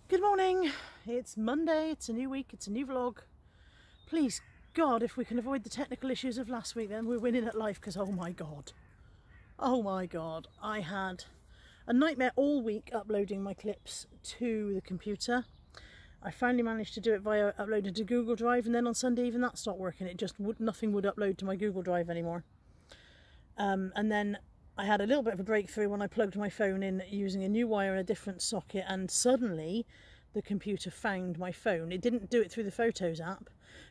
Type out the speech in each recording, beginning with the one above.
Good morning, it's Monday, it's a new week, it's a new vlog. Please God, if we can avoid the technical issues of last week, then we're winning at life, because oh my god, I had a nightmare all week uploading my clips to the computer. I finally managed to do it via uploading to Google Drive, and then on Sunday even that stopped working. It just nothing would upload to my Google Drive anymore. And then I had a little bit of a breakthrough when I plugged my phone in using a new wire in a different socket, and suddenly the computer found my phone. It didn't do it through the Photos app,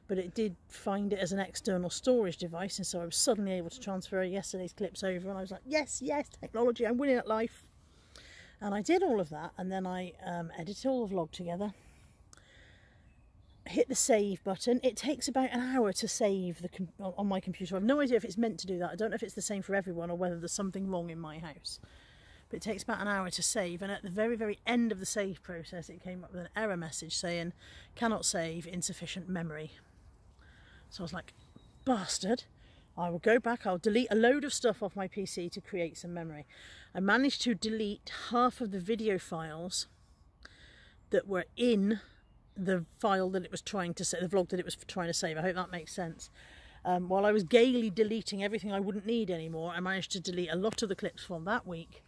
but it did find it as an external storage device, and so I was suddenly able to transfer yesterday's clips over, and I was like, yes, technology, I'm winning at life. And I did all of that, and then I edited all the vlog together. Hit the save button. It takes about an hour to save on my computer. I've no idea if it's meant to do that. I don't know if it's the same for everyone or whether there's something wrong in my house. But it takes about an hour to save, and at the very, very end of the save process it came up with an error message saying, cannot save, insufficient memory. So I was like, bastard. I will go back, I'll delete a load of stuff off my PC to create some memory. I managed to delete half of the video files that were in the file that it was trying to save, the vlog that it was trying to save. I hope that makes sense. While I was gaily deleting everything I wouldn't need anymore, I managed to delete a lot of the clips from that week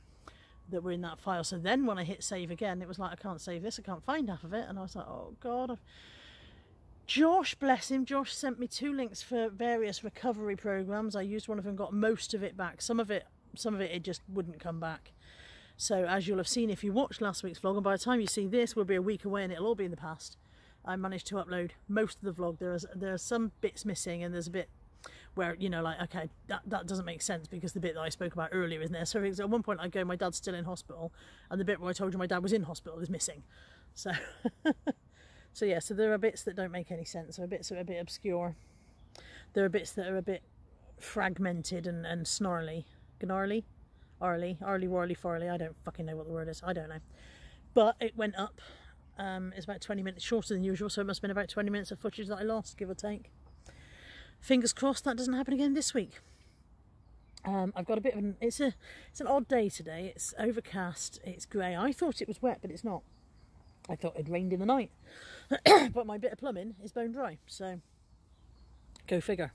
that were in that file. So then when I hit save again, it was like, I can't save this, I can't find half of it. And I was like, oh God. Josh, bless him, Josh sent me 2 links for various recovery programs. I used one of them, got most of it back. Some of it just wouldn't come back. So as you'll have seen if you watched last week's vlog, and by the time you see this, we'll be a week away and it'll all be in the past. I managed to upload most of the vlog. There are some bits missing, and there's a bit where, you know, like, okay, that doesn't make sense because the bit that I spoke about earlier isn't there. So at one point I go, my dad's still in hospital, and the bit where I told you my dad was in hospital is missing. So, so yeah, so there are bits that don't make any sense. There are bits that are a bit obscure. There are bits that are a bit fragmented and snarly. Gnarly? Arly, warly, farly, I don't fucking know what the word is, I don't know. But it went up, it's about 20 minutes shorter than usual, so it must have been about 20 minutes of footage that I lost, give or take. Fingers crossed that doesn't happen again this week. I've got a bit of an, it's an odd day today. It's overcast, it's grey. I thought it was wet, but it's not. I thought it rained in the night. But my bit of plumbing is bone dry, so go figure.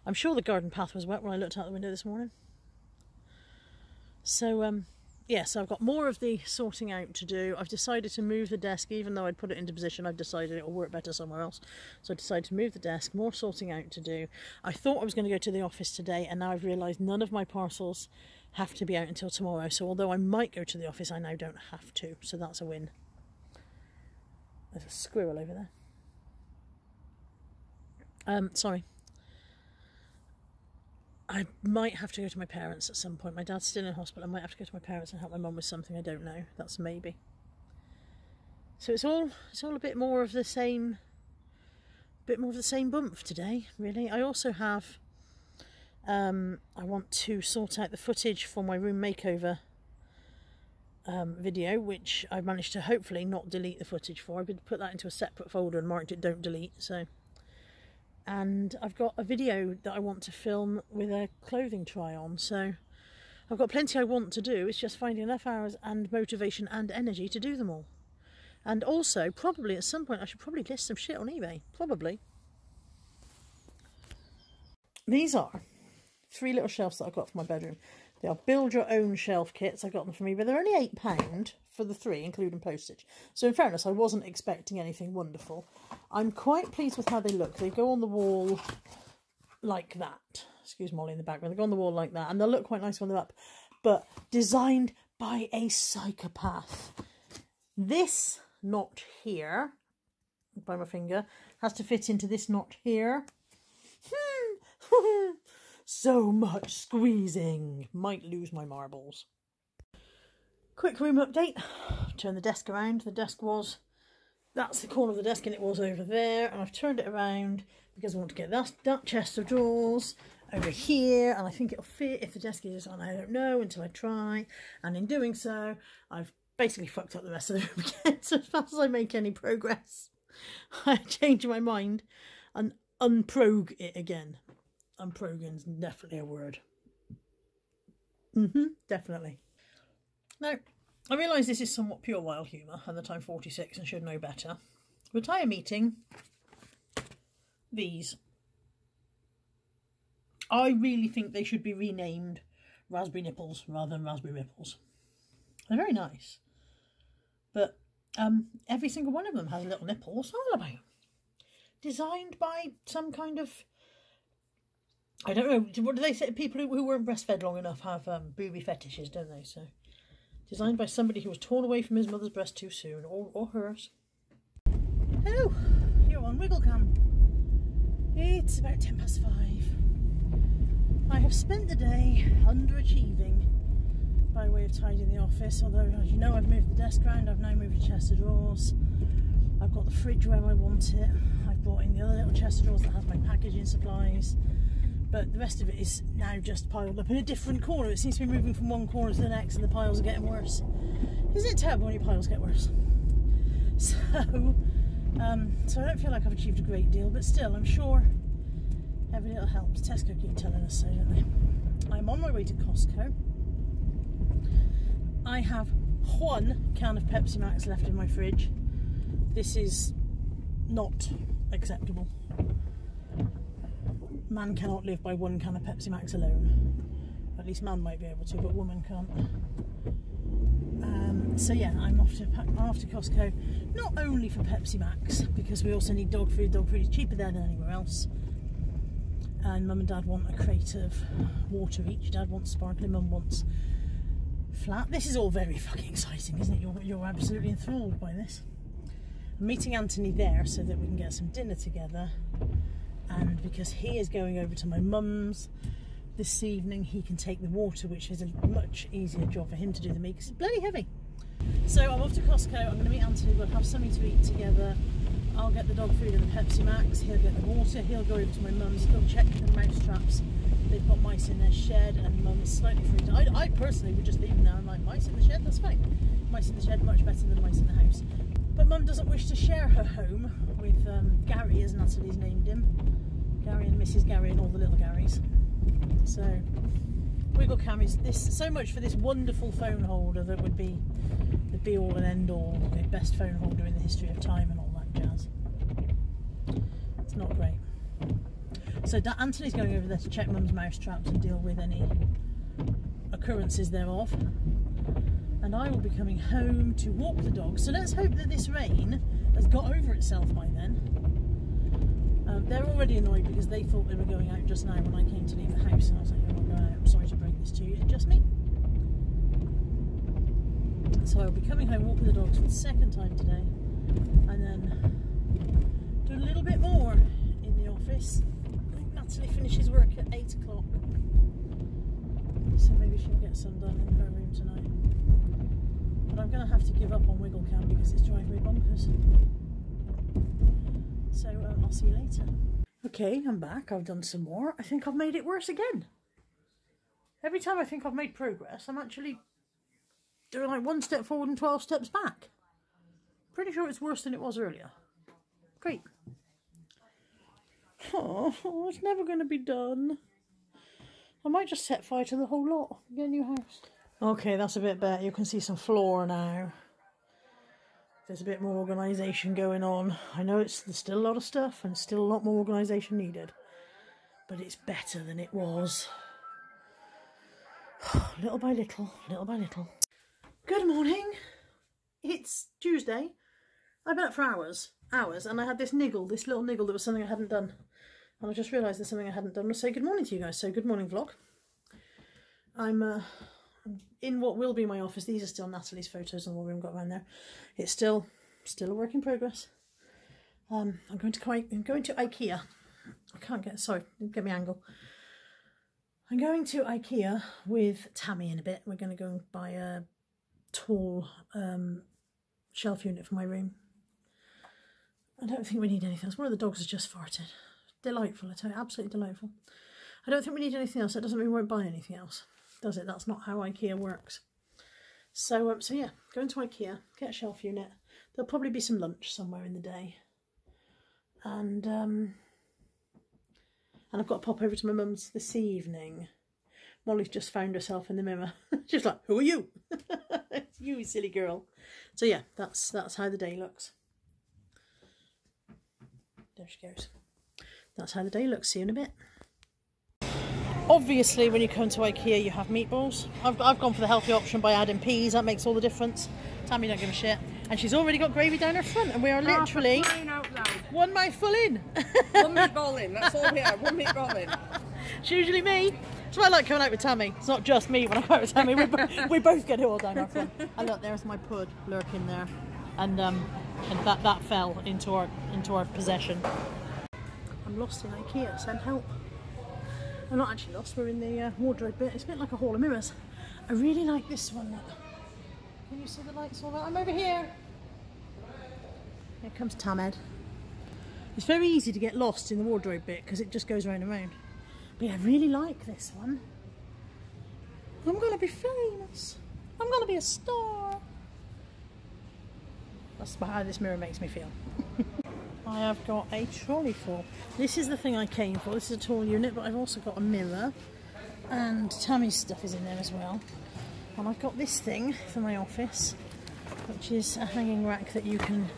I'm sure the garden path was wet when I looked out the window this morning. So, yeah, so I've got more of the sorting out to do. I've decided to move the desk, even though I'd put it into position, I've decided it will work better somewhere else. So I decided to move the desk, more sorting out to do. I thought I was going to go to the office today, and now I've realised none of my parcels have to be out until tomorrow. So although I might go to the office, I now don't have to. So that's a win. There's a squirrel over there. Sorry. I might have to go to my parents at some point. My dad's still in hospital. I might have to go to my parents and help my mum with something. I don't know. That's a maybe. So it's all a bit more of the same bump today, really. I also have I want to sort out the footage for my room makeover video, which I've managed to hopefully not delete the footage for. I've been put that into a separate folder and marked it don't delete, so. And I've got a video that I want to film with a clothing try on, so I've got plenty I want to do. It's just finding enough hours and motivation and energy to do them all. And also, probably at some point I should probably list some shit on eBay, probably. These are 3 little shelves that I've got for my bedroom. They are build your own shelf kits. I got them from eBay. They're only £8 for the 3, including postage. So in fairness, I wasn't expecting anything wonderful. I'm quite pleased with how they look. They go on the wall like that. Excuse Molly in the background. They go on the wall like that, and they'll look quite nice when they're up. But designed by a psychopath. This knot here, by my finger, has to fit into this knot here. So much squeezing. Might lose my marbles. Quick room update. Turn the desk around. The desk was, that's the corner of the desk and it was over there. And I've turned it around because I want to get that chest of drawers over here. And I think it'll fit. If the desk is on, I don't know until I try. And in doing so, I've basically fucked up the rest of the room again. So as fast as I make any progress, I change my mind and unprog it again. Unproging's definitely a word. Definitely. Now, I realise this is somewhat pure wild humour and that I'm 46 and should know better, but I am eating these. I really think they should be renamed Raspberry Nipples rather than Raspberry Ripples. They're very nice, but every single one of them has a little nipple. What's that all about? Designed by some kind of, I don't know, what do they say? People who weren't breastfed long enough have booby fetishes, don't they? So, designed by somebody who was torn away from his mother's breast too soon, or hers. Hello, you're on Wigglecam. It's about 5:10. I have spent the day underachieving by way of tidying the office, although, as you know, I've moved the desk around. I've now moved the chest of drawers. I've got the fridge where I want it. I've brought in the other little chest of drawers that has my packaging supplies. But the rest of it is now just piled up in a different corner. It seems to be moving from one corner to the next, and the piles are getting worse. Isn't it terrible when your piles get worse? So I don't feel like I've achieved a great deal, but still, I'm sure every little helps. Tesco keep telling us so, don't they? I'm on my way to Costco. I have 1 can of Pepsi Max left in my fridge. This is not acceptable. Man cannot live by 1 can of Pepsi Max alone. At least man might be able to, but woman can't. So yeah, I'm off to Costco, not only for Pepsi Max, because we also need dog food. Dog food is cheaper there than anywhere else. And Mum and Dad want a crate of water each. Dad wants sparkling, Mum wants flat. This is all very fucking exciting, isn't it? You're absolutely enthralled by this. I'm meeting Anthony there so that we can get some dinner together, and because he is going over to my mum's this evening, he can take the water, which is a much easier job for him to do than me because it's bloody heavy. So I'm off to Costco. I'm going to meet Anthony. We'll have something to eat together. I'll get the dog food and the Pepsi Max. He'll get the water. He'll go over to my mum's. He'll check the mouse traps. They've got mice in their shed, and Mum's slightly freaked out. I personally would just leave them there. I'm like, mice in the shed? That's fine. Mice in the shed, much better than mice in the house. But Mum doesn't wish to share her home with Gary, as Natalie's named him. Gary and Mrs. Gary and all the little Garys. So, Wigglecam is this, so much for this wonderful phone holder that would be the be-all and end-all, the best phone holder in the history of time and all that jazz. It's not great. So Anthony's going over there to check Mum's mouse traps and deal with any occurrences thereof. And I will be coming home to walk the dog. So let's hope that this rain has got over itself by then. They're already annoyed because they thought they were going out just now when I came to leave the house. And I was like, you're not going out. I'm sorry to break this to you. It's just me. So I'll be coming home, walking the dogs for the 2nd time today. And then do a little bit more in the office. Natalie finishes work at 8 o'clock, so maybe she'll get some done in her room tonight. But I'm going to have to give up on Wigglecam because it's driving me bonkers. So I'll see you later. Okay, I'm back. I've done some more. I think I've made it worse again. Every time I think I've made progress, I'm actually doing like 1 step forward and 12 steps back. Pretty sure it's worse than it was earlier. Great. Oh, it's never going to be done. I might just set fire to the whole lot and get a new house. Okay, that's a bit better. You can see some floor now. There's a bit more organisation going on. I know there's still a lot of stuff and still a lot more organisation needed. But it's better than it was. Little by little, little by little. Good morning. It's Tuesday. I've been up for hours, and I had this little niggle that was something I hadn't done. And I just realised there's something I hadn't done. I'll say good morning to you guys. So good morning, vlog. I'm in what will be my office. These are still Natalie's photos and what we've got around there. It's still a work in progress. I'm going to IKEA. I can't get, sorry, get me angle. I'm going to IKEA with Tammy in a bit. We're going to go and buy a tall shelf unit for my room. I don't think we need anything else. One of the dogs has just farted. Delightful, I tell you, absolutely delightful. I don't think we need anything else. That doesn't mean we won't buy anything else, does it? That's not how IKEA works. So yeah, going to IKEA, get a shelf unit. There'll probably be some lunch somewhere in the day. And I've got to pop over to my mum's this evening. Molly's just found herself in the mirror. She's like, who are you? It's you, silly girl. So yeah, that's how the day looks. There she goes. That's how the day looks. See you in a bit. Obviously, when you come to IKEA, you have meatballs. I've gone for the healthy option by adding peas. That makes all the difference. Tammy don't give a shit. And she's already got gravy down her front, and we are literally one mouthful in. One meatball in, that's all we are, one meatball in. It's usually me. That's why I like coming out with Tammy. It's not just me when I go out with Tammy. We both get it all down our front. And look, there's my pud lurking there. And that fell into our possession. I'm lost in IKEA, send help. I'm not actually lost, we're in the wardrobe bit. It's a bit like a hall of mirrors. I really like this one. Look. Can you see the lights all that? I'm over here. Here comes Tamed. It's very easy to get lost in the wardrobe bit because it just goes round and round. But yeah, I really like this one. I'm going to be famous. I'm going to be a star. That's how this mirror makes me feel. I have got a trolley full. This is the thing I came for. This is a tall unit, but I've also got a mirror. And Tammy's stuff is in there as well. And I've got this thing for my office, which is a hanging rack that you can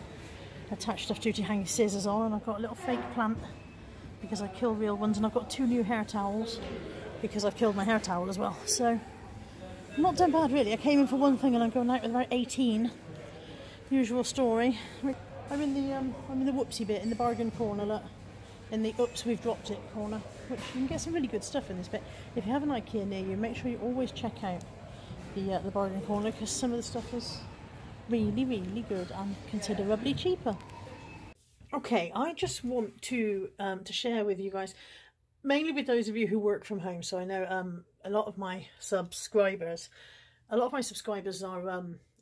attach stuff to hang your scissors on. And I've got a little fake plant because I kill real ones. And I've got 2 new hair towels because I've killed my hair towel as well. So, not done bad really. I came in for one thing and I'm going out with about 18. Usual story. I'm in the whoopsie bit, in the bargain corner, look. In the oops, we've dropped it corner, which you can get some really good stuff in this bit. If you have an IKEA near you, make sure you always check out the bargain corner because some of the stuff is really, really good and considerably cheaper. Okay, I just want to share with you guys, mainly with those of you who work from home. So I know a lot of my subscribers are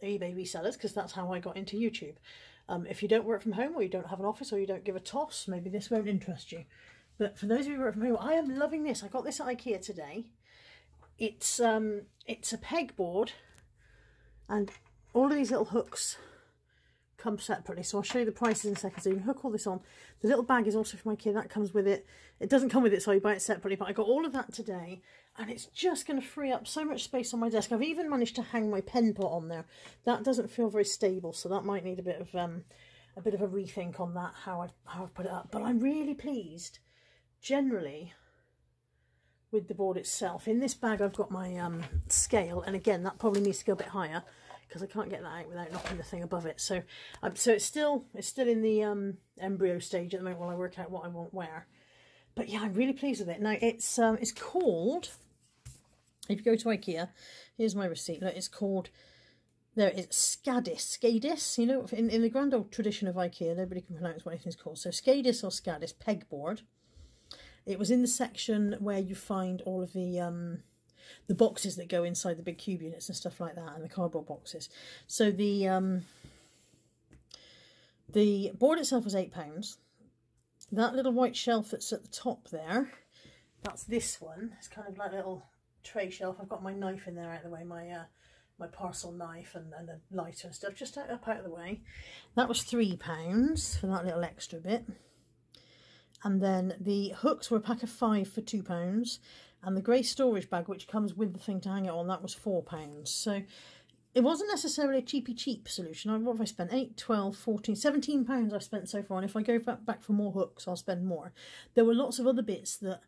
eBay resellers because that's how I got into YouTube. If you don't work from home or you don't have an office or you don't give a toss, maybe this won't interest you. But for those of you who work from home, I am loving this. I got this at IKEA today. It's a pegboard and all of these little hooks come separately. So I'll show you the prices in a second. So you can hook all this on. The little bag is also from IKEA. That comes with it. It doesn't come with it, so you buy it separately. But I got all of that today. And it's just going to free up so much space on my desk. I've even managed to hang my pen pot on there. That doesn't feel very stable, so that might need a bit of a rethink on that, how I've put it up. But I'm really pleased, generally, with the board itself. In this bag, I've got my scale, and again, that probably needs to go a bit higher because I can't get that out without knocking the thing above it. So, so it's still in the embryo stage at the moment while I work out what I want where. But yeah, I'm really pleased with it. Now it's called. If you go to IKEA, here's my receipt. Look, it's called, there it's Skadis. You know, in the grand old tradition of IKEA, nobody can pronounce what anything's called. So Skadis or Skadis pegboard. It was in the section where you find all of the boxes that go inside the big cube units and stuff like that, and the cardboard boxes. So the board itself was £8. That little white shelf that's at the top there, that's this one. It's kind of like a little tray shelf. I've got my knife in there out of the way, my parcel knife and a lighter and stuff, just up out of the way. That was £3 for that little extra bit. And then the hooks were a pack of 5 for £2. And the grey storage bag, which comes with the thing to hang it on, that was £4. So it wasn't necessarily a cheap solution. What have I spent? 8, 12, 14, £17 I've spent so far. And if I go back for more hooks, I'll spend more. There were lots of other bits that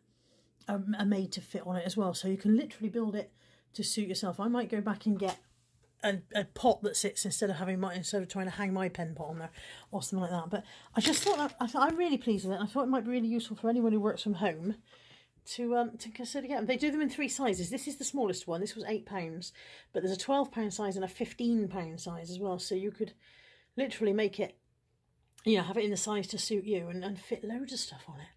are made to fit on it as well. So you can literally build it to suit yourself. I might go back and get a pot that sits instead of trying to hang my pen pot on there or something like that. But I just thought I'm really pleased with it. I thought it might be really useful for anyone who works from home to consider getting them. They do them in 3 sizes. This is the smallest one. This was £8, but there's a £12 size and a £15 size as well. So you could literally make it, you know, have it in the size to suit you and fit loads of stuff on it.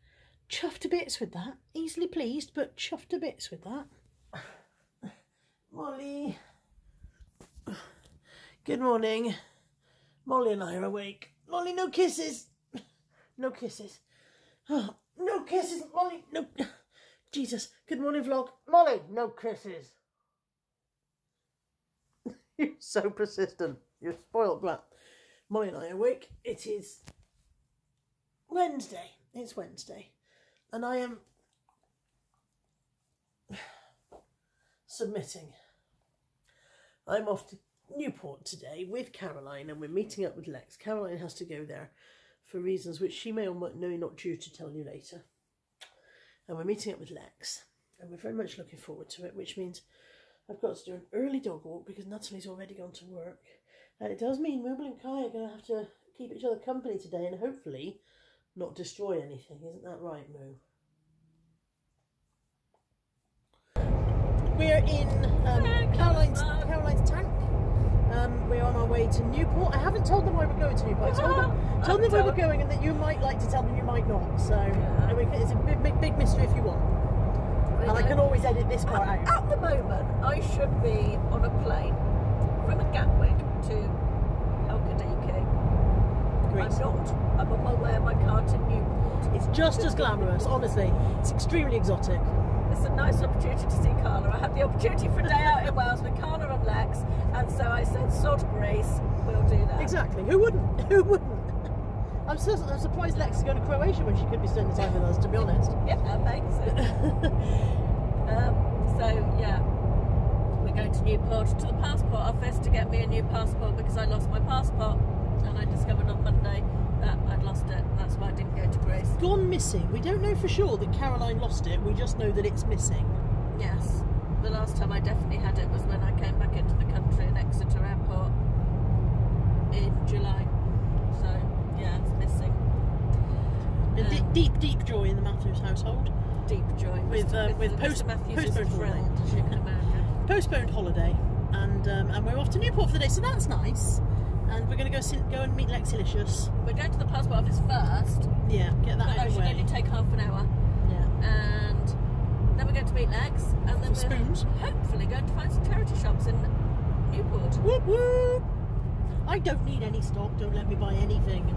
Chuffed to bits with that. Easily pleased, but chuffed to bits with that. Molly. Good morning. Molly and I are awake. Molly, no kisses. No kisses. Oh, no kisses, Molly. No. Jesus. Good morning, vlog. Molly, no kisses. You're so persistent. You're a spoiled brat. Molly and I are awake. It is Wednesday. It's Wednesday. And I am submitting. I'm off to Newport today with Caroline, and we're meeting up with Lex. Caroline has to go there for reasons which she may or may not choose to tell you later. And we're meeting up with Lex, and we're very much looking forward to it, which means I've got to do an early dog walk because Natalie's already gone to work. And it does mean Mooble and Kai are going to have to keep each other company today and hopefully not destroy anything. Isn't that right, Moo? We're in Caroline's tank. We're on our way to Newport. I haven't told them why we're going to Newport. I told them where we're going and that you might like to tell them, you might not. So it's a big mystery if you want. Really? And I can always edit this part out. At the moment, I should be on a plane from Gatwick to Helcadiki. I'm not. I'm on my way in my car to Newport. It's just as glamorous, honestly. It's extremely exotic. It's a nice opportunity to see Carla. I had the opportunity for a day out in Wales with Carla and Lex, and so I said, sod grace, we'll do that. Exactly. Who wouldn't? Who wouldn't? I'm surprised Lex is going to Croatia when she could be spending time with us, to be honest. Yeah, amazing. So, yeah, we're going to Newport, to the passport office to get me a new passport because I lost my passport, and I discovered on Monday that I'd lost it. That's why I didn't go to Greece. Gone missing. We don't know for sure that Caroline lost it. We just know that it's missing. Yes. The last time I definitely had it was when I came back into the country in Exeter Airport in July. So, yeah, it's missing. Deep joy in the Matthews household. Deep joy. With postponed friend, as you can imagine. Postponed holiday. And we're off to Newport for the day, so that's nice. And we're going to go and meet Lexilicious. We're going to the passport office first. Yeah, get that out of the way. That should only take half an hour. Yeah. And then we're going to meet Lex. And then we're hopefully going to find some charity shops in Newport. Whoop whoop! I don't need any stock. Don't let me buy anything.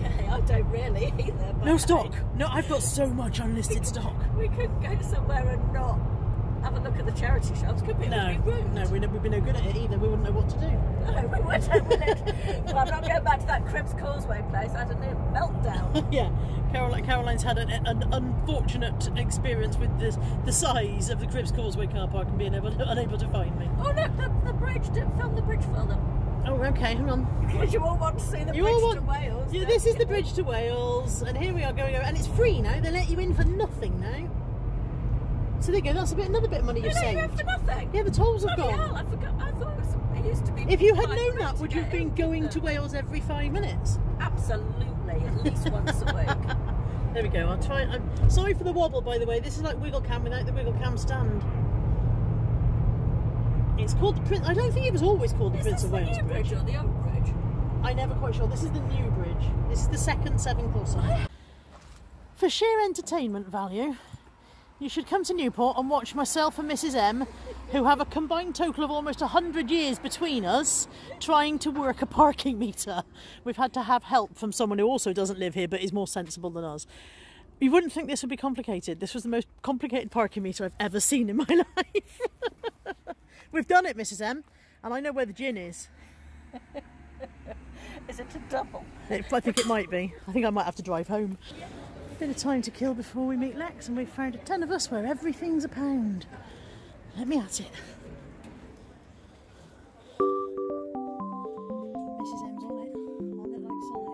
Okay, I don't really either. But no stock. No, I've got so much unlisted stock. We could go somewhere and not have a look at the charity shops. Could be rude. No, we'd be no good at it either. We wouldn't know what to do. No, we wouldn't. Well, I'm not going back to that Cribs Causeway place. I had a near meltdown. Yeah, Caroline's had an unfortunate experience with the size of the Cribs Causeway car park and being unable to find me. Oh look, the bridge. Didn't film the bridge for them. Oh, okay, hang on. Because you all want to see the bridge to Wales. Yeah, this is the bridge to Wales, and here we are going over, and it's free now. They let you in for nothing now. So there you go. That's another bit of money you've saved. They let you in for nothing. Yeah, the tolls have gone. Hell, I forgot. I thought it used to be. If you had known that, would you have been going to Wales every 5 minutes? Absolutely, at least once a week. There we go. I'm sorry for the wobble, by the way. This is like Wiggle Cam without the Wiggle Cam stand. It's called the Prince. I don't think it was always called the Prince of Wales Bridge. Is this the new bridge or the old bridge? I'm never quite sure. This is the new bridge. This is the second 7-courser. For sheer entertainment value, you should come to Newport and watch myself and Mrs M, who have a combined total of almost 100 years between us, trying to work a parking meter. We've had to have help from someone who also doesn't live here but is more sensible than us. You wouldn't think this would be complicated. This was the most complicated parking meter I've ever seen in my life. We've done it, Mrs M, and I know where the gin is. Is it a double? I think it might be. I think I might have to drive home. Bit of time to kill before we meet Lex, and we've found a 10 of us where everything's a pound. Let me at it. Mrs M's on it like Sonic.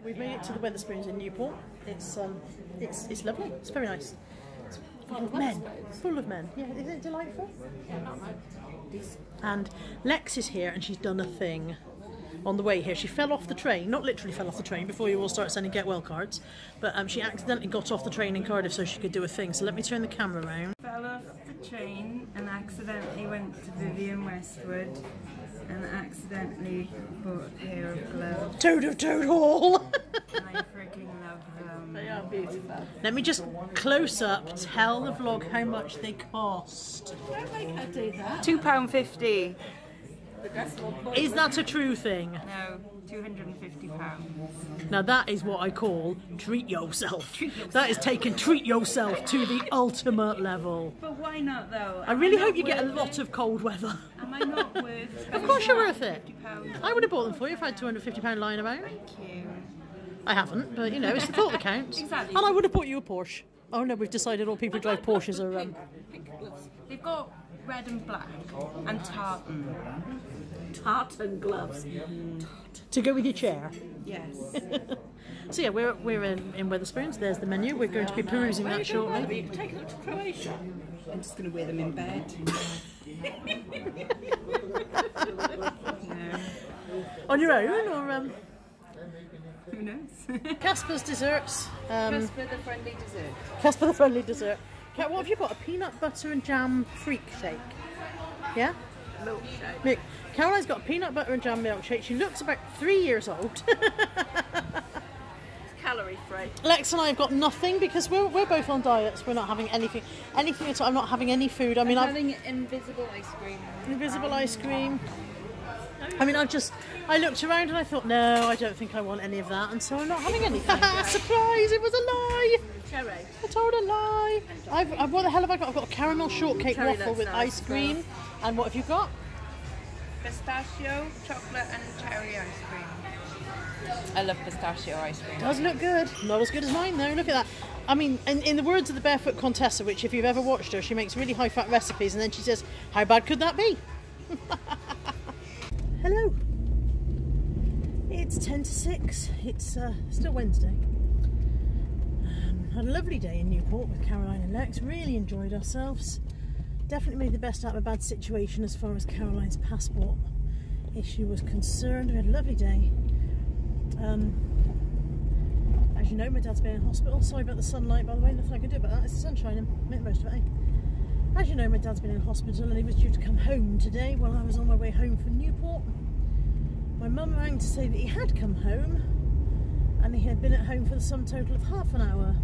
We've made it to the Wetherspoons in Newport. It's lovely. It's very nice. It's full of men. Full of men. Yeah, isn't it delightful? Yeah, not right. And Lex is here, and she's done a thing on the way here. She fell off the train, not literally fell off the train before you all start sending get well cards, but she accidentally got off the train in Cardiff so she could do a thing. So let me turn the camera around. Fell off the train and accidentally went to Vivian Westwood and accidentally bought a pair of gloves. Toad of Toad Hall! I freaking love them. They are beautiful. Let me just close up tell the vlog how much they cost. Don't make her do that. £2.50. Is that a true thing? No, £250. Now that is what I call treat yourself. That is taking treat yourself to the ultimate level. But why not though? I really hope you get a lot of cold weather. Am I not worth Of course you're worth it. £50? I would have bought them for you if I had £250 lying about. Thank you. I haven't, but you know, it's the thought that counts. Exactly. And I would have bought you a Porsche. Oh no, we've decided all people who drive Porsches are Pink gloves. They've got red and black and tartan. Tartan gloves. to go with your chair. Yes. So yeah, we're in Wetherspoons. There's the menu. We're going to be perusing Where are that you going, shortly. You can take them to Croatia. I'm just going to wear them in bed. No. On your own, or Who knows? Casper's desserts. Casper the friendly dessert. Casper the friendly dessert. Kat, what have you got? A peanut butter and jam freak shake. Yeah. Milkshake. Mick, Caroline's got a peanut butter and jam milkshake. She looks about 3 years old. Calorie free. Lex and I have got nothing because we're both on diets. We're not having anything at all. I'm not having any food. I mean, I'm having invisible ice cream. Invisible ice cream. I mean, I looked around and I thought, no, I don't think I want any of that, and so I'm not having anything. Surprise! It was a lie. Cherry. I told a lie. What the hell have I got? I've got a caramel shortcake Cherry waffle looks with nice ice cream. And what have you got? Pistachio, chocolate and cherry ice cream. I love pistachio ice cream. Does look good. Not as good as mine though. Look at that. I mean, in the words of the Barefoot Contessa, which if you've ever watched her, she makes really high-fat recipes, and then she says, "How bad could that be?" Hello. It's 10 to 6. It's still Wednesday. Had a lovely day in Newport with Caroline and Lex. Really enjoyed ourselves. Definitely made the best out of a bad situation as far as Caroline's passport issue was concerned. We had a lovely day. As you know, my dad's been in hospital. Sorry about the sunlight, by the way. Nothing I can do about that. It's the sun shining. Make the most of it, eh? As you know, my dad's been in hospital and he was due to come home today while I was on my way home from Newport. My mum rang to say that he had come home and he had been at home for the sum total of half an hour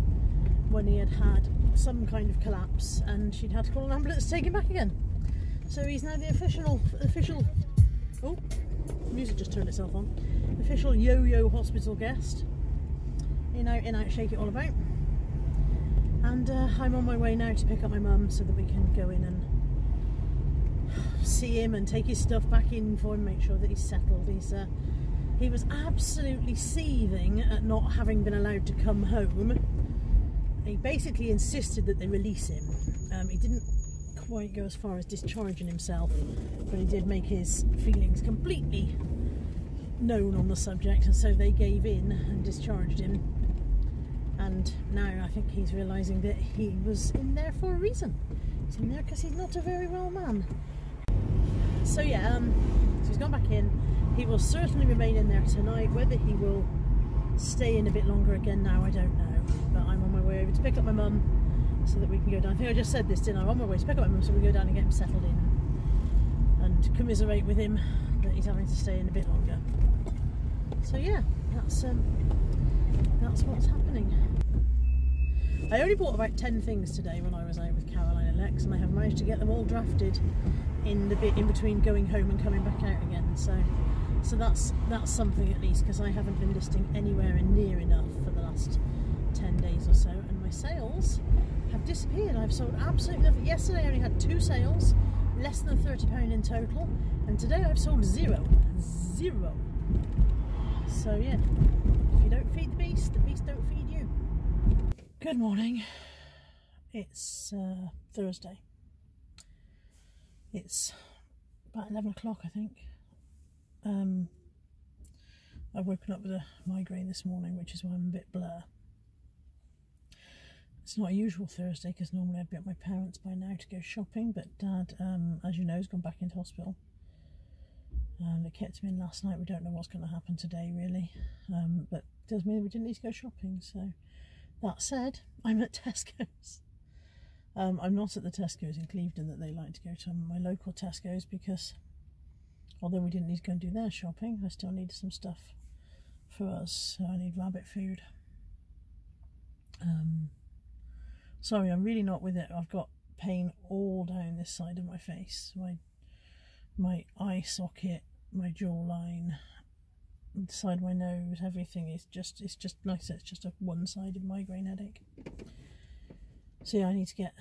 when he had had some kind of collapse, and she'd had to call an ambulance to take him back again. So he's now the official Oh, the music just turned itself on. Official yo-yo hospital guest. In out, shake it all about. And I'm on my way now to pick up my mum so that we can go in and see him and take his stuff back in for him, make sure that he's settled. He was absolutely seething at not having been allowed to come home. He basically insisted that they release him. He didn't quite go as far as discharging himself, but he did make his feelings completely known on the subject, and so they gave in and discharged him. And now I think he's realising that he was in there for a reason. He's in there because he's not a very well man. So yeah, so he's gone back in. He will certainly remain in there tonight. Whether he will stay in a bit longer again now, I don't know. But I'm on my way over to pick up my mum so that we can go down. I think I just said this, didn't I? I'm on my way to pick up my mum so we can go down and get him settled in and commiserate with him that he's having to stay in a bit longer. So yeah, that's what's happening. I only bought about 10 things today when I was out with Caroline and Lex, and I have managed to get them all drafted in the bit in between going home and coming back out again. So that's something at least, because I haven't been listing anywhere near enough for the last 10 days or so, and my sales have disappeared. I've sold absolutely nothing. Yesterday I only had 2 sales, less than £30 in total, and today I've sold 0. So yeah, if you don't feed the beast don't feed you. Good morning. It's Thursday. It's about 11 o'clock, I think. I've woken up with a migraine this morning, which is why I'm a bit blur. It's not a usual Thursday, because normally I'd be at my parents' by now to go shopping, but Dad, as you know, has gone back into hospital. They kept him in last night. We don't know what's going to happen today, really. But it does mean we didn't need to go shopping, so... That said, I'm at Tesco's. I'm not at the Tesco's in Clevedon that they like to go to. I'm at my local Tesco's because, although we didn't need to go and do their shopping, I still need some stuff for us. So I need rabbit food. Sorry, I'm really not with it. I've got pain all down this side of my face. My eye socket, my jawline, the side of my nose, everything is just, it's just like I said, it's just a one-sided migraine headache. So yeah, I need to get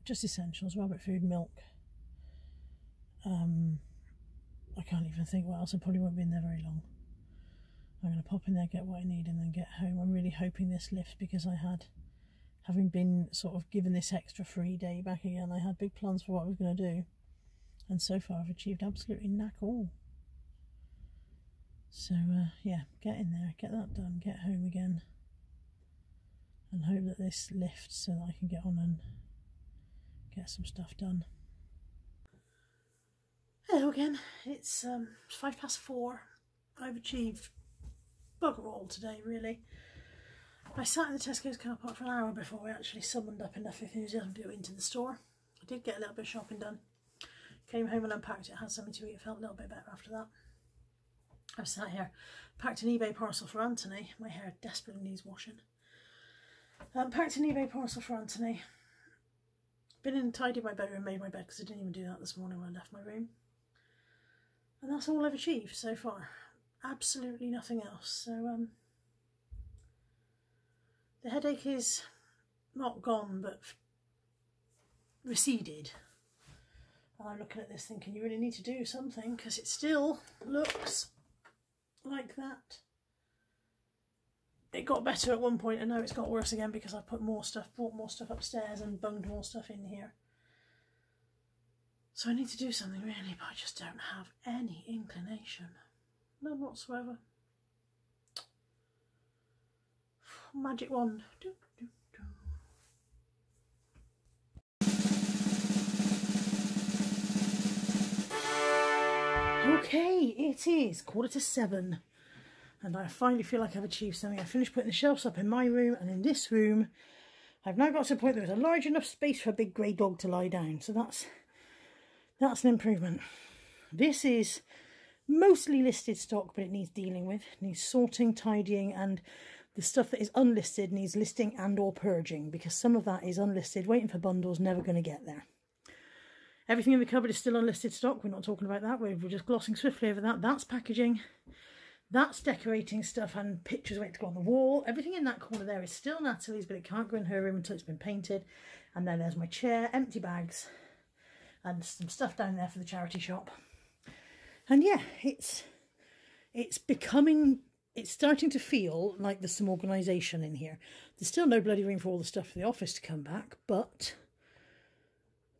just essentials, rabbit food, milk. I can't even think what else. I probably won't be in there very long. I'm going to pop in there, get what I need, and then get home. I'm really hoping this lifts, because having been sort of given this extra free day back again, I had big plans for what I was going to do. And so far I've achieved absolutely knack all. So yeah, get in there, get that done, get home again, and hope that this lifts so that I can get on and get some stuff done. Hello again, it's 4:05. I've achieved bugger all today, really. I sat in the Tesco's car park for an hour before we actually summoned up enough enthusiasm to go into the store. I did get a little bit of shopping done. Came home and unpacked it, had something to eat, felt a little bit better after that. I've sat here, packed an eBay parcel for Anthony. My hair desperately needs washing. Packed an eBay parcel for Anthony. Been in and tidied my bedroom, made my bed, because I didn't even do that this morning when I left my room. And that's all I've achieved so far. Absolutely nothing else. So the headache is not gone, but receded. And I'm looking at this thinking, you really need to do something, because it still looks like that. It got better at one point, and now it's got worse again because I brought more stuff upstairs and bunged more stuff in here. So I need to do something really, but I just don't have any inclination. None whatsoever. Magic wand. Okay, it is 7:15, and I finally feel like I've achieved something. I finished putting the shelves up in my room, and in this room I've now got to the point that there's a large enough space for a big grey dog to lie down, so that's an improvement. This is mostly listed stock, but it needs dealing with. It needs sorting, tidying, and the stuff that is unlisted needs listing and or purging, because some of that is unlisted, waiting for bundles, never going to get there. Everything in the cupboard is still unlisted stock. We're not talking about that. We're just glossing swiftly over that. That's packaging. That's decorating stuff and pictures waiting to go on the wall. Everything in that corner there is still Natalie's, but it can't go in her room until it's been painted. And then there's my chair, empty bags, and some stuff down there for the charity shop. And yeah, it's starting to feel like there's some organisation in here. There's still no bloody room for all the stuff for the office to come back, but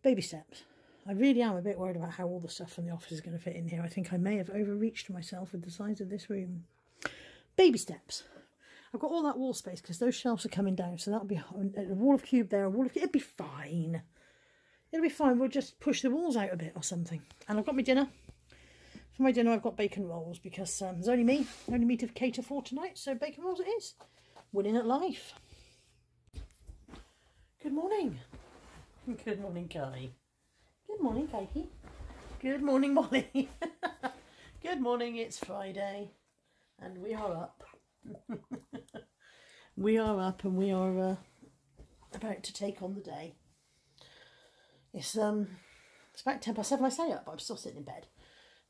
baby steps. I really am a bit worried about how all the stuff from the office is going to fit in here. I think I may have overreached myself with the size of this room. Baby steps. I've got all that wall space because those shelves are coming down, so that'll be a wall of cube there, a wall of cube. It'll be fine. It'll be fine. We'll just push the walls out a bit or something. And I've got my dinner. For my dinner, I've got bacon rolls because there's only me to cater for tonight, so bacon rolls it is. Winning at life. Good morning. Good morning, Kai. Good morning, Katie. Good morning, Molly. Good morning, it's Friday and we are up. We are up and we are about to take on the day. It's about 7:10. I stay up, but I'm still sitting in bed.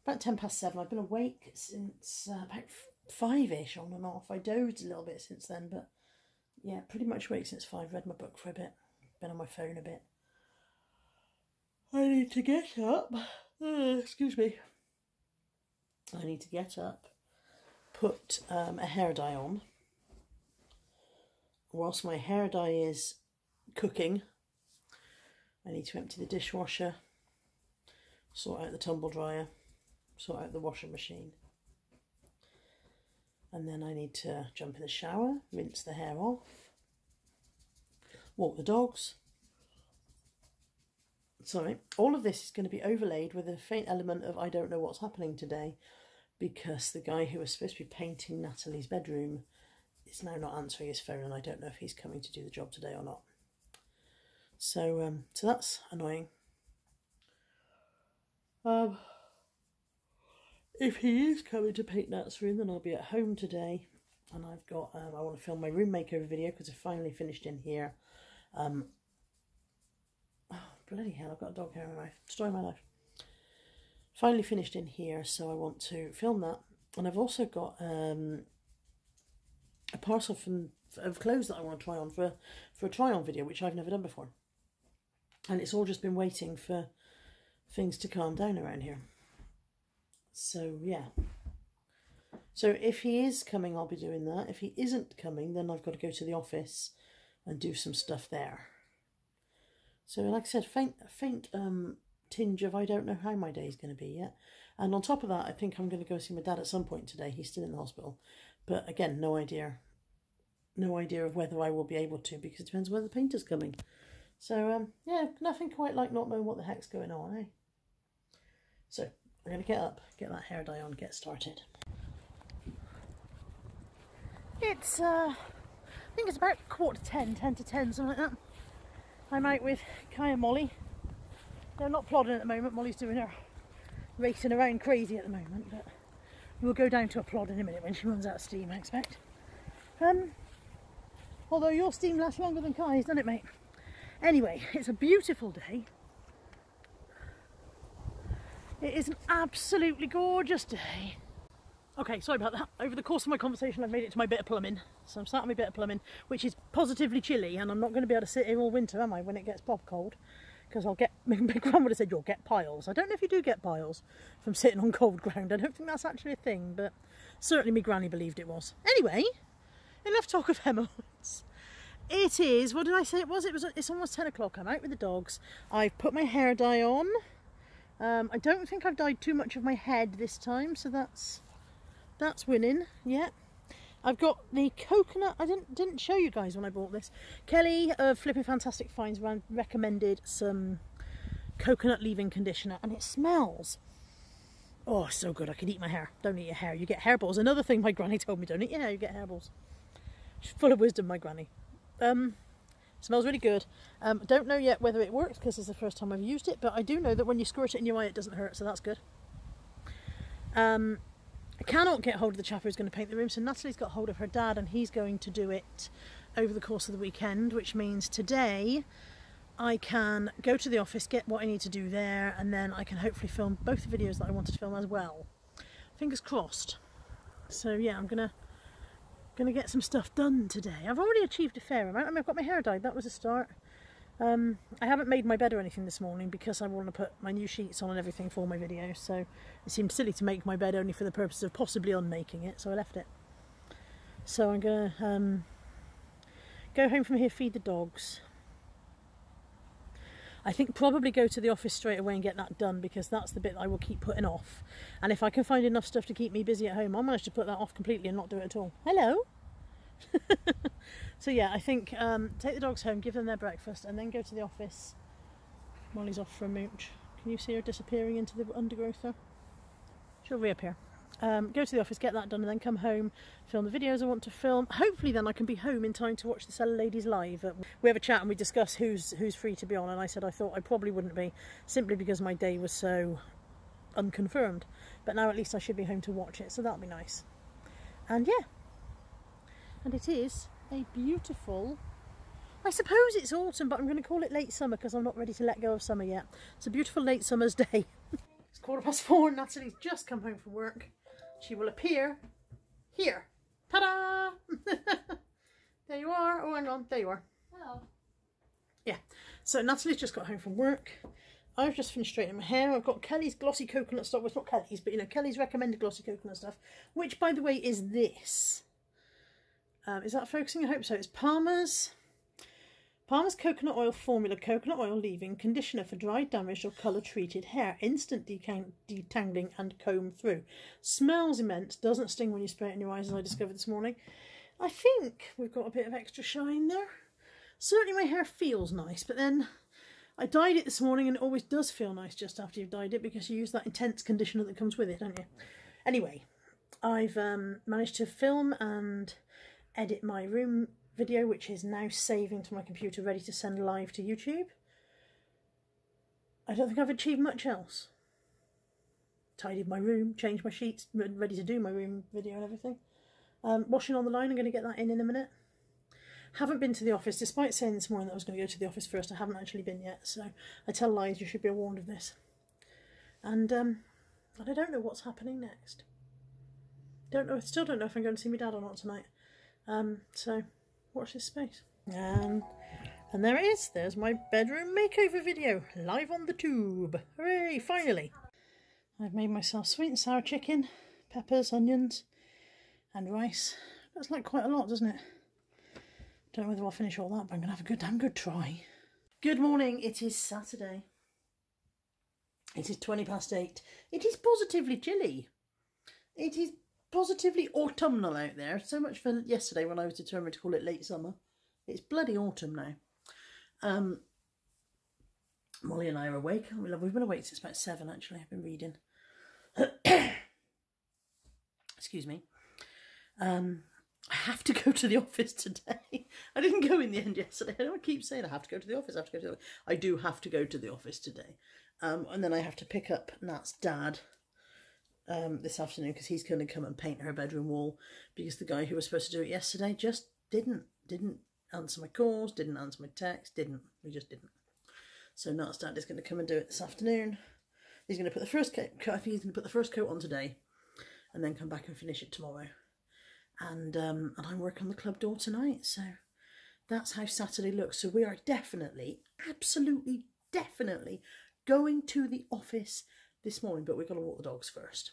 About 7:10. I've been awake since about 5-ish on and off. I dozed a little bit since then, but yeah, pretty much awake since 5. Read my book for a bit. Been on my phone a bit. I need to get up. Excuse me. I need to get up, put a hair dye on. Whilst my hair dye is cooking, I need to empty the dishwasher, sort out the tumble dryer, sort out the washing machine. And then I need to jump in the shower, rinse the hair off, walk the dogs. Sorry, all of this is going to be overlaid with a faint element of I don't know what's happening today, because the guy who was supposed to be painting Natalie's bedroom is now not answering his phone, and I don't know if he's coming to do the job today or not. So that's annoying. If he is coming to paint Nat's room, then I'll be at home today, and I've got I want to film my room makeover video because I finally finished in here. Bloody hell, I've got a dog hair in my mouth. Story of my life. Finally finished in here, so I want to film that. And I've also got a parcel of clothes that I want to try on for a try-on video, which I've never done before. And it's all just been waiting for things to calm down around here. So, yeah. So if he is coming, I'll be doing that. If he isn't coming, then I've got to go to the office and do some stuff there. So, like I said, faint tinge of I don't know how my day is going to be yet. And on top of that, I think I'm going to go see my dad at some point today. He's still in the hospital. But again, no idea. No idea of whether I will be able to, because it depends whether the painter's coming. So, yeah, nothing quite like not knowing what the heck's going on, eh? So, I'm going to get up, get that hair dye on, get started. It's, I think it's about 10:15, 10 to 10, something like that. I'm out with Kai and Molly. They're not plodding at the moment. Molly's doing her racing around crazy at the moment, but we'll go down to a plod in a minute when she runs out of steam, I expect. Although your steam lasts longer than Kai's, doesn't it, mate? Anyway, it's a beautiful day. It is an absolutely gorgeous day. Okay, sorry about that. Over the course of my conversation, I've made it to my bit of plumbing. So I'm starting my bit of plumbing, which is positively chilly, and I'm not going to be able to sit here all winter, am I, when it gets pop cold? Because I'll get, my grandma would have said, you'll get piles. I don't know if you do get piles from sitting on cold ground. I don't think that's actually a thing, but certainly my granny believed it was. Anyway, enough talk of hemorrhoids. It is, what did I say it was? It's almost 10 o'clock. I'm out with the dogs. I've put my hair dye on. I don't think I've dyed too much of my head this time, so that's winning. Yeah, I've got the coconut. I didn't show you guys when I bought this. Kelly of Flipping Fantastic Finds recommended some coconut leave-in conditioner, and it smells so good. I could eat my hair. Don't eat your hair, you get hairballs. Another thing my granny told me, don't eat your hair, you get hairballs. She's full of wisdom, my granny. Smells really good. Don't know yet whether it works because it's the first time I've used it, but I do know that when you squirt it in your eye it doesn't hurt, so that's good. I cannot get hold of the chap who's going to paint the room, so Natalie's got hold of her dad and he's going to do it over the course of the weekend, which means today I can go to the office, get what I need to do there, and then I can hopefully film both the videos that I wanted to film as well. Fingers crossed. So yeah, I'm gonna get some stuff done today. I've already achieved a fair amount. I mean, I've got my hair dyed, that was a start. I haven't made my bed or anything this morning because I want to put my new sheets on and everything for my video, so it seemed silly to make my bed only for the purpose of possibly unmaking it, so I left it. So I'm gonna go home from here, feed the dogs. I think probably go to the office straight away and get that done, because that's the bit that I will keep putting off. And if I can find enough stuff to keep me busy at home, I'll manage to put that off completely and not do it at all. Hello! So yeah, I think take the dogs home, give them their breakfast, and then go to the office. Molly's off for a mooch. Can you see her disappearing into the undergrowth there? She'll reappear. Go to the office, get that done, and then come home, film the videos I want to film. Hopefully then I can be home in time to watch the Cellar Ladies live. We have a chat and we discuss who's free to be on, and I said I thought I probably wouldn't be, simply because my day was so unconfirmed. But now at least I should be home to watch it, so that'll be nice. And yeah. And it is a beautiful, I suppose it's autumn, but I'm going to call it late summer because I'm not ready to let go of summer yet. It's a beautiful late summer's day. It's 4:15, Natalie's just come home from work. She will appear here. Ta-da! There you are. Oh, hang on. There you are. Hello. Yeah. So Natalie's just got home from work. I've just finished straightening my hair. I've got Kelly's glossy coconut stuff. Well, it's not Kelly's, but you know, Kelly's recommended glossy coconut stuff, which, by the way, is this. Is that focusing? I hope so. It's Palmer's coconut oil formula, coconut oil leave-in conditioner for dry, damaged or colour treated hair. Instant detangling and comb through. Smells immense. Doesn't sting when you spray it in your eyes, as I discovered this morning. I think we've got a bit of extra shine there. Certainly my hair feels nice, but then I dyed it this morning and it always does feel nice just after you've dyed it, because you use that intense conditioner that comes with it, don't you? Anyway, I've managed to film and edit my room video, which is now saving to my computer, ready to send live to YouTube. I don't think I've achieved much else. Tidied my room, changed my sheets, ready to do my room video and everything. Washing on the line, I'm going to get that in a minute. Haven't been to the office, despite saying this morning that I was going to go to the office first. I haven't actually been yet, so I tell lies, you should be warned of this. And I don't know what's happening next. Still don't know if I'm going to see my dad or not tonight. So watch this space. And there it is. There's my bedroom makeover video, live on the tube. Hooray, finally. I've made myself sweet and sour chicken, peppers, onions, and rice. That's like quite a lot, doesn't it? Don't know whether I'll finish all that, but I'm going to have a damn good try. Good morning, it is Saturday. It is 8:20. It is positively chilly. It is positively autumnal out there. So much for yesterday when I was determined to call it late summer. It's bloody autumn now. Molly and I are awake. We've been awake since about 7 actually. I've been reading. Excuse me. I have to go to the office today. I didn't go in the end yesterday. I don't keep saying I have to go to the office. I do have to go to the office today. And then I have to pick up Nat's dad this afternoon, because he's going to come and paint her bedroom wall, because the guy who was supposed to do it yesterday just didn't answer my calls, didn't answer my text, we just didn't. So Nat's dad is going to come and do it this afternoon. He's going to put the first coat, I think he's going to put the first coat on today, and then come back and finish it tomorrow. And I'm working on the club door tonight, so that's how Saturday looks. So we are definitely, absolutely, definitely going to the office this morning, but we've got to walk the dogs first.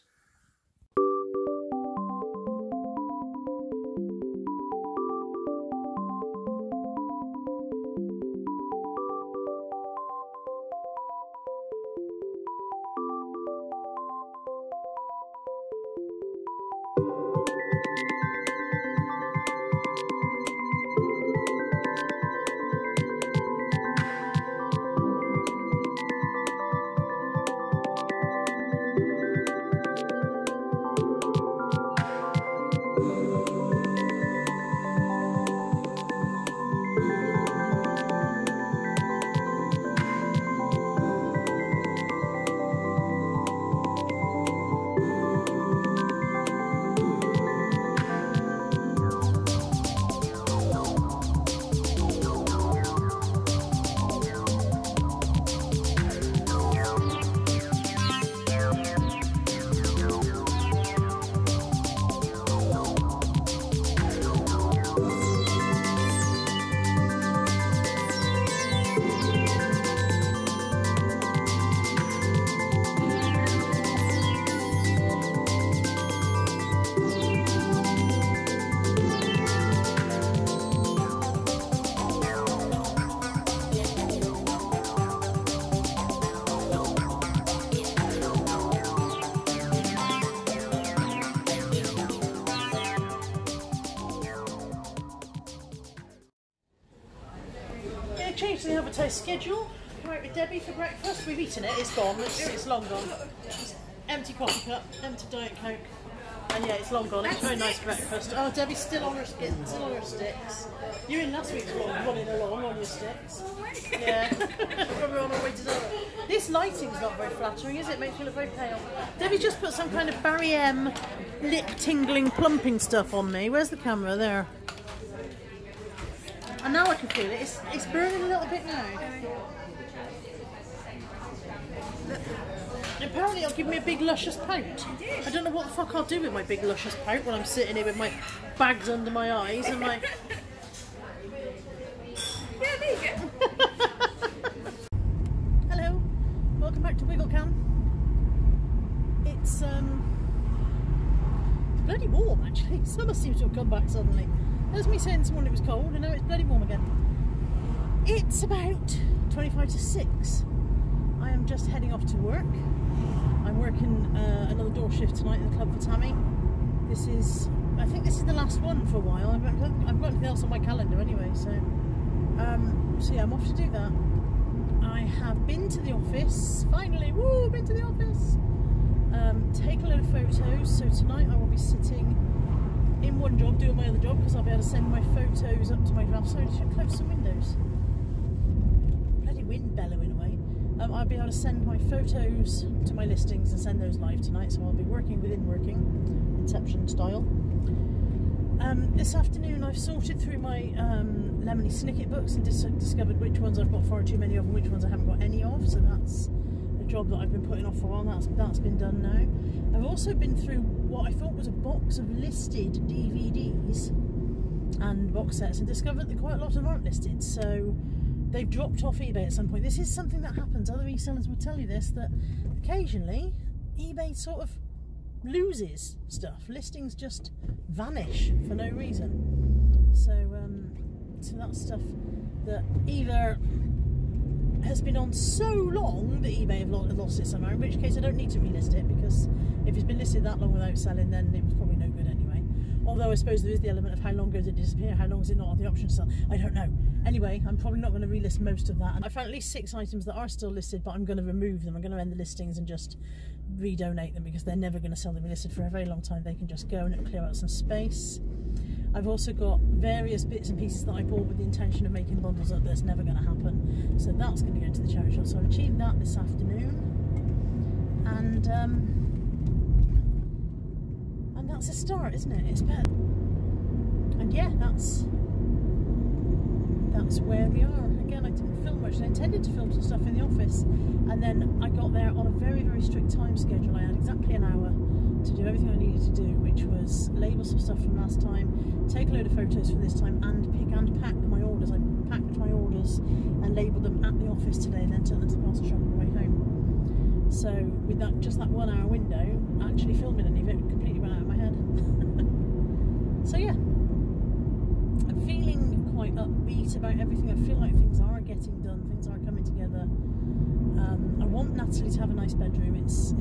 changed the advertised schedule. Come out with Debbie for breakfast. We've eaten it, it's gone, it's long gone. It's empty coffee cup, empty Diet Coke. And yeah, it's long gone. It's a very nice breakfast. Oh, Debbie's still on her sticks. You were in last week's vlog, running along on your sticks. Yeah, we're on our way to dinner. This lighting's not very flattering, is it? Makes me look very pale. Debbie just put some kind of Barry M lip tingling plumping stuff on me. Where's the camera? There. And now I can feel it. It's burning a little bit now. Apparently it'll give me a big luscious pout. I don't know what the fuck I'll do with my big luscious pout when I'm sitting here with my bags under my eyes and my... Yeah, there you go. Hello, welcome back to Wiggle Cam. It's bloody warm actually. Summer seems to have come back suddenly. There's me saying this morning it was cold and now it's bloody warm again. It's about 25 to 6. I am just heading off to work. I'm working another door shift tonight in the club for Tammy. I think this is the last one for a while. I've got anything else on my calendar anyway, so yeah, I'm off to do that. I have been to the office, finally, woo, been to the office. Take a load of photos, so tonight I will be sitting in one job doing my other job because I'll be able to send my photos up to my draft. So I should close some windows. Bloody wind bellowing away. I'll be able to send my photos to my listings and send those live tonight, so I'll be working within working, Inception style. This afternoon I've sorted through my Lemony Snicket books and discovered which ones I've got far too many of and which ones I haven't got any of, so that's a job that I've been putting off for a while. That's been done now. I've also been through what I thought was a box of listed DVDs and box sets and discovered that quite a lot of them aren't listed, so they've dropped off eBay at some point. This is something that happens. Other resellers will tell you this, that occasionally eBay sort of loses stuff. Listings just vanish for no reason. So that's stuff that either has been on so long that eBay have lost it somehow, in which case I don't need to relist it, because if it's been listed that long without selling, then it was probably no good anyway. Although I suppose there is the element of how long does it disappear, how long is it not on the option to sell, I don't know. Anyway, I'm probably not going to relist most of that. And I found at least 6 items that are still listed, but I'm going to remove them. I'm going to end the listings and just redonate them, because they're never going to sell them listed for a very long time. They can just go and it'll clear out some space. I've also got various bits and pieces that I bought with the intention of making bundles up that's never going to happen. So that's going to go to the charity shop. So I've achieved that this afternoon. And that's a start, isn't it? It's better. And yeah, that's where we are. Again, I didn't film much. I intended to film some stuff in the office, and then I got there on a very, very strict time schedule. I had exactly an hour to do everything I needed to do, which was label some stuff from last time, take a load of photos for this time, and pick and pack my orders. I packed my orders and labelled them at the office today, and then took them to the parcel shop on the way home. So with that, just that 1 hour window, actually filming any of it completely went out of my head. So yeah, I'm feeling quite upbeat about everything. I feel like things are getting done, things are coming together. I want Natalie to have a nice bedroom. It's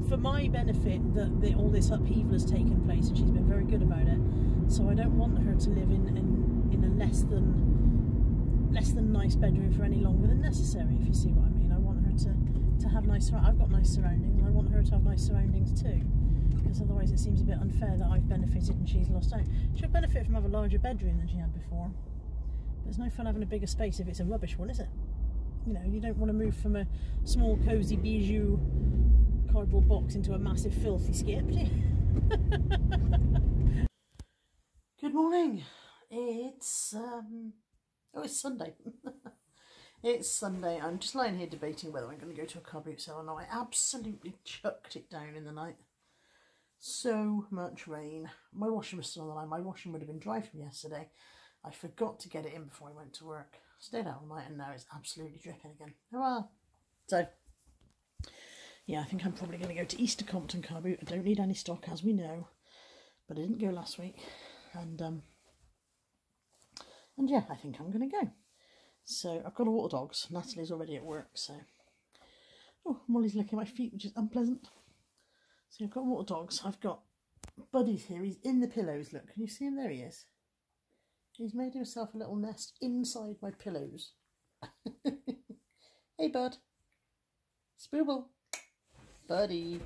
for my benefit that all this upheaval has taken place, and she's been very good about it. So I don't want her to live in a less than nice bedroom for any longer than necessary, if you see what I mean. I want her to have nice surroundings. I've got nice surroundings, and I want her to have nice surroundings too, because otherwise it seems a bit unfair that I've benefited and she's lost out. She'll benefit from having a larger bedroom than she had before. But it's no fun having a bigger space if it's a rubbish one, is it? You know, you don't want to move from a small cosy bijou cardboard box into a massive filthy skip, do you? Good morning. It's it's Sunday. It's Sunday. I'm just lying here debating whether I'm going to go to a car boot sale or not. I absolutely chucked it down in the night. So much rain. My washing was still on the line. My washing would have been dry from yesterday. I forgot to get it in before I went to work. Stayed out all night, and now it's absolutely dripping again. Hurrah! So, yeah, I think I'm probably going to go to Easter Compton car boot. I don't need any stock, as we know, but I didn't go last week, and yeah, I think I'm going to go. So I've got to walk the dogs. Natalie's already at work, so Molly's licking my feet, which is unpleasant. So I've got to walk the dogs. I've got Buddy's here. He's in the pillows. Look, can you see him? There he is. He's made himself a little nest inside my pillows. Hey, bud. Spooble. Buddy.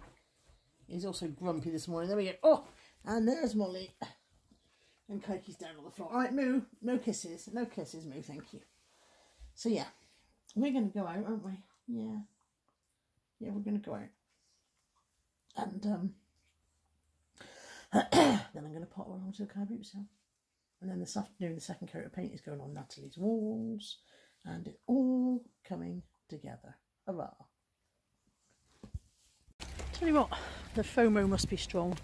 He's also grumpy this morning. There we go. Oh, and there's Molly. And Kikey's down on the floor. All right, Moo. No kisses. No kisses, Moo. Thank you. So, yeah. We're going to go out, aren't we? Yeah. Yeah, we're going to go out. And then I'm going to pot her along to the car boot sale. And then this afternoon, the second coat of paint is going on Natalie's walls. And it's all coming together. Hurrah. Tell you what, the FOMO must be strong.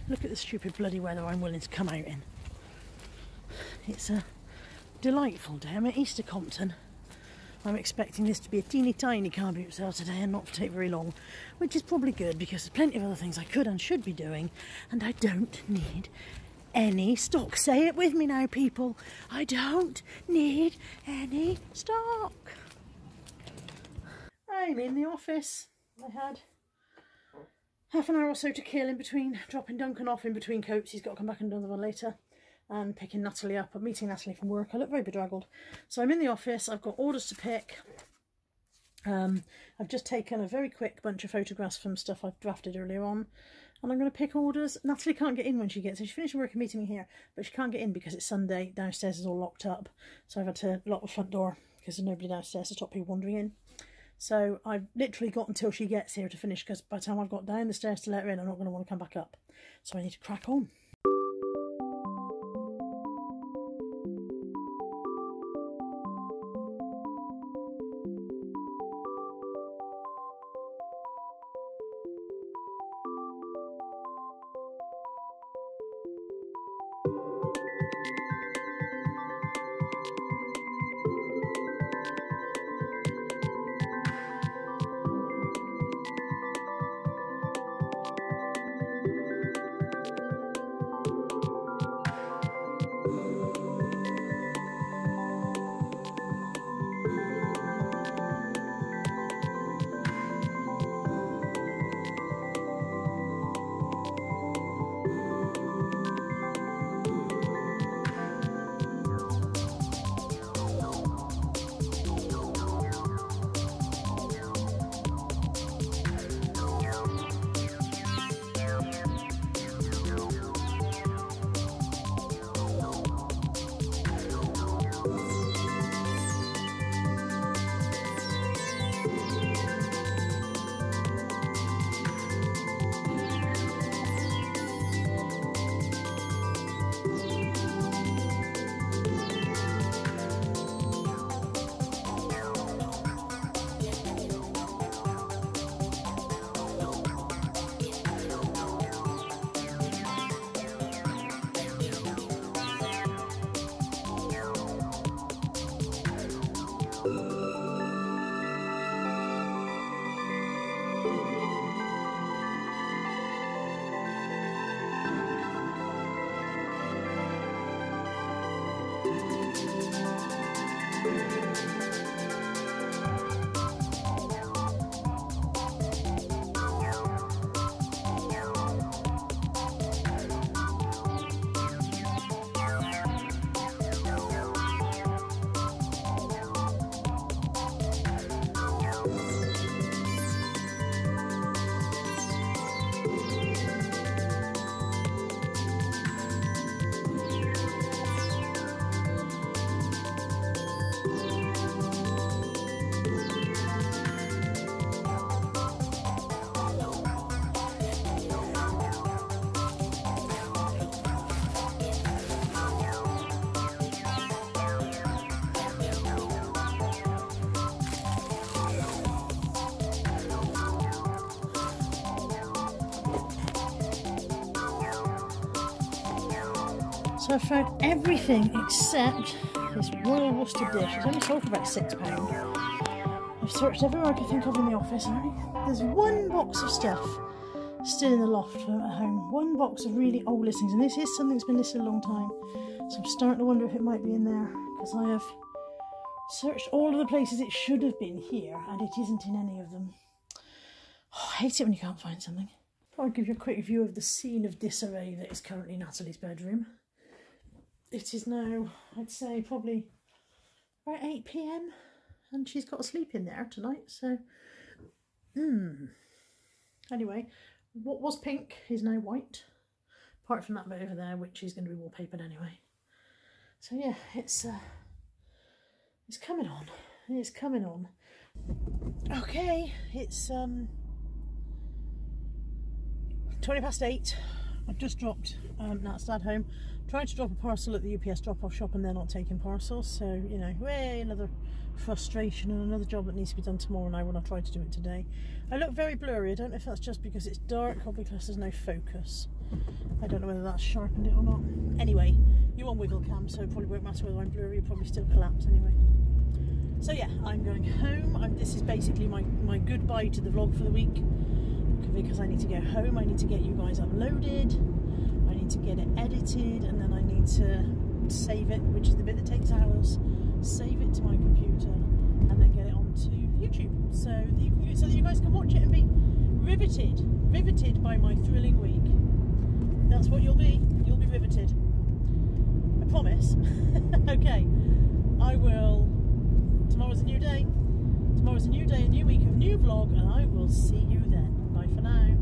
Look at the stupid bloody weather I'm willing to come out in. It's a delightful day. I'm at Easter Compton. I'm expecting this to be a teeny tiny car boot sale today and not to take very long, which is probably good because there's plenty of other things I could and should be doing, and I don't need any stock. Say it with me now, people. I don't need any stock. I'm in the office. I had half an hour or so to kill in between dropping Duncan off in between coats. He's got to come back and do another one later. And picking Natalie up. I'm meeting Natalie from work. I look very bedraggled. So I'm in the office. I've got orders to pick. I've just taken a very quick bunch of photographs from stuff I've drafted earlier on. And I'm going to pick orders. Natalie can't get in when she gets here. She finished work and meeting me here, but she can't get in because it's Sunday. Downstairs is all locked up. So I've had to lock the front door because there's nobody downstairs to stop people wandering in. So I've literally got until she gets here to finish, because by the time I've got down the stairs to let her in, I'm not going to want to come back up. So I need to crack on. So I found everything except this Royal Worcester dish. It's only sold for about £6. I've searched everywhere I could think of in the office. There's one box of stuff still in the loft at home. One box of really old listings, and this is something that's been listed a long time. So I'm starting to wonder if it might be in there, because I have searched all of the places it should have been here, and it isn't in any of them. Oh, I hate it when you can't find something. I'll give you a quick view of the scene of disarray that is currently Natalie's bedroom. it is now, I'd say, probably about 8 PM, and she's got to sleep in there tonight, so anyway, what was pink is now white, apart from that bit over there, which is going to be wallpapered anyway. So yeah, it's coming on. It's coming on. Okay, it's 8:20. I've just dropped Nat's dad home. Tried to drop a parcel at the UPS drop-off shop and they're not taking parcels, so you know, way another frustration and another job that needs to be done tomorrow now when I tried to do it today. I look very blurry. I don't know if that's just because it's dark or because there's no focus. I don't know whether that's sharpened it or not. Anyway, you're on wiggle cam, so it probably won't matter whether I'm blurry, you'll probably still collapse anyway. So yeah, I'm going home. This is basically my goodbye to the vlog for the week, because I need to go home, I need to get you guys uploaded, I need to get it edited, and then I need to save it, which is the bit that takes hours, save it to my computer, and then get it onto YouTube, so that you guys can watch it and be riveted by my thrilling week. That's what you'll be riveted. I promise. Okay, I will. Tomorrow's a new day. Tomorrow's a new day, a new week of new vlog, and I will see you then. Bye for now.